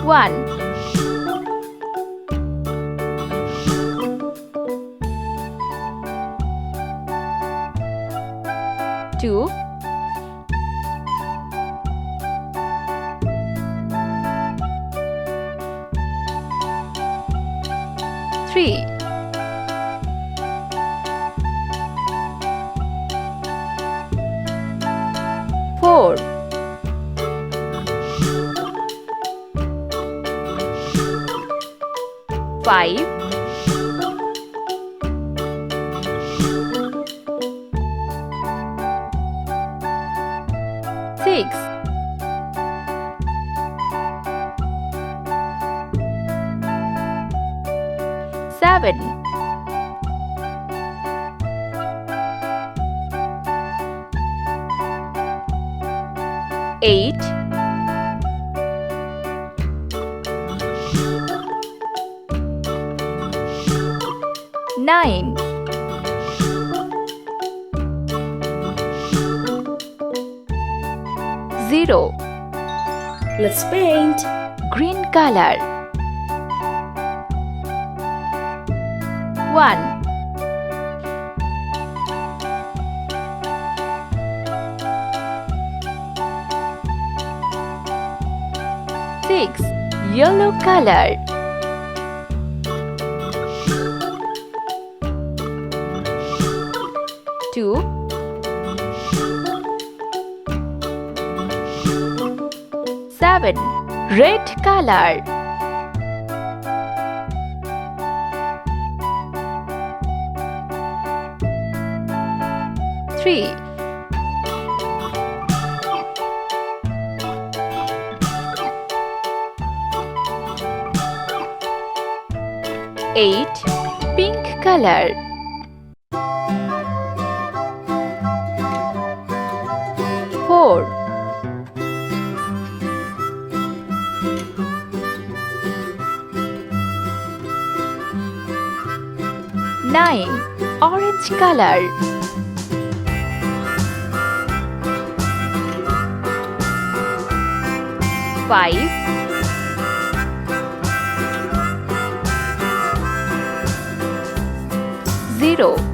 1 2 3 4 5 6 7 8 9 0 Let's paint. Green color 1 6 Yellow color 2 7 Red color 3 8 Pink color 4 9 Orange color 5 0